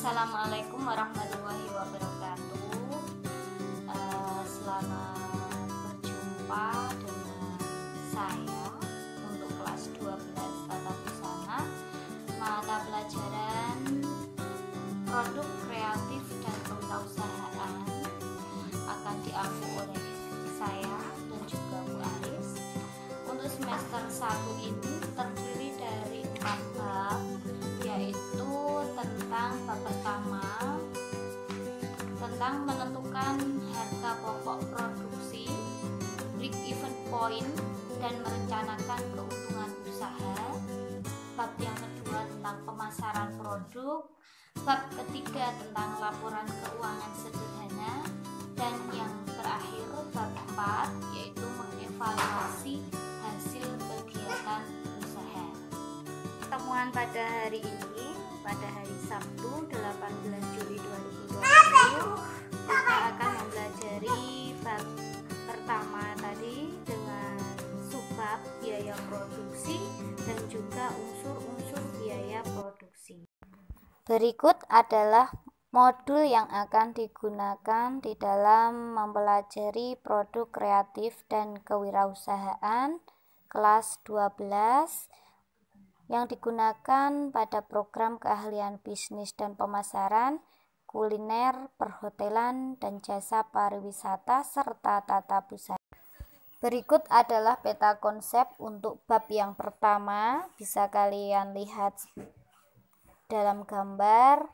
Assalamualaikum warahmatullahi wabarakatuh. Selamat berjumpa dengan saya untuk kelas 12 Tata Busana, mata pelajaran produk kreatif dan kewirausahaan akan diampu oleh saya dan juga Bu Aris. Untuk semester 1 ini terdiri dari 4 bab, yaitu tentang bab pertama tentang menentukan harga pokok produksi, break even point, dan merencanakan keuntungan usaha. Bab yang kedua tentang pemasaran produk, bab ketiga tentang laporan keuangan sederhana, dan yang terakhir bab 4 yaitu mengevaluasi hasil kegiatan usaha. Pertemuan pada hari ini, pada hari Sabtu 18 Juli 2020, kita akan mempelajari bab pertama tadi dengan subbab biaya produksi dan juga unsur-unsur biaya produksi. Berikut adalah modul yang akan digunakan di dalam mempelajari produk kreatif dan kewirausahaan kelas 12 yang digunakan pada program keahlian bisnis dan pemasaran, kuliner, perhotelan, dan jasa pariwisata, serta tata busana. Berikut adalah peta konsep untuk bab yang pertama, bisa kalian lihat dalam gambar.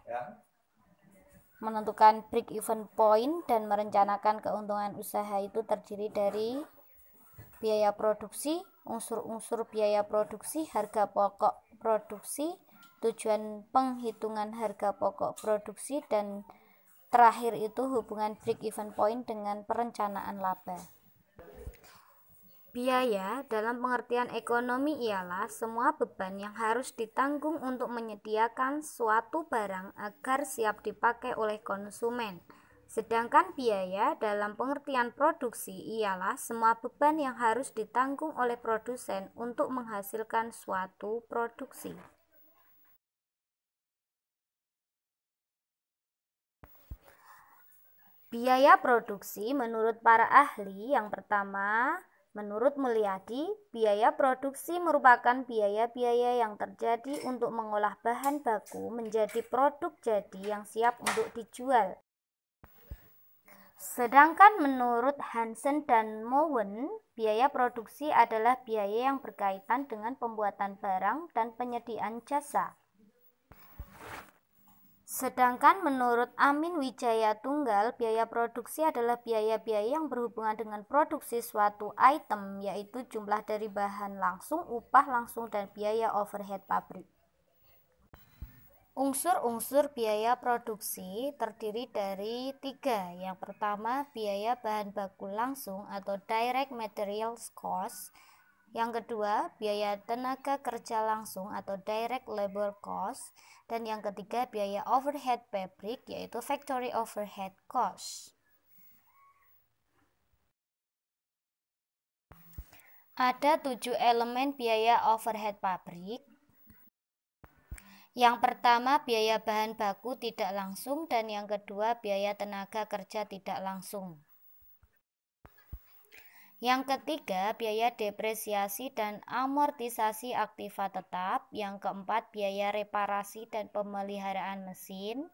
Menentukan break even point dan merencanakan keuntungan usaha itu terdiri dari biaya produksi, unsur-unsur biaya produksi, harga pokok produksi, tujuan penghitungan harga pokok produksi, dan terakhir itu hubungan break even point dengan perencanaan laba. Biaya dalam pengertian ekonomi ialah semua beban yang harus ditanggung untuk menyediakan suatu barang agar siap dipakai oleh konsumen. Sedangkan biaya dalam pengertian produksi ialah semua beban yang harus ditanggung oleh produsen untuk menghasilkan suatu produksi. Biaya produksi menurut para ahli, yang pertama, menurut Mulyadi, biaya produksi merupakan biaya-biaya yang terjadi untuk mengolah bahan baku menjadi produk jadi yang siap untuk dijual. Sedangkan menurut Hansen dan Mowen, biaya produksi adalah biaya yang berkaitan dengan pembuatan barang dan penyediaan jasa. Sedangkan menurut Amin Wijaya Tunggal, biaya produksi adalah biaya-biaya yang berhubungan dengan produksi suatu item, yaitu jumlah dari bahan langsung, upah langsung, dan biaya overhead pabrik. Unsur-unsur biaya produksi terdiri dari 3. Yang pertama, biaya bahan baku langsung atau direct materials cost. Yang kedua, biaya tenaga kerja langsung atau direct labor cost. Dan yang ketiga, biaya overhead pabrik, yaitu factory overhead cost. Ada 7 elemen biaya overhead pabrik. Yang pertama, biaya bahan baku tidak langsung, dan yang kedua, biaya tenaga kerja tidak langsung. Yang ketiga, biaya depresiasi dan amortisasi aktiva tetap. Yang keempat, biaya reparasi dan pemeliharaan mesin.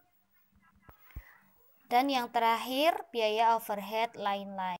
Dan yang terakhir, biaya overhead lain-lain.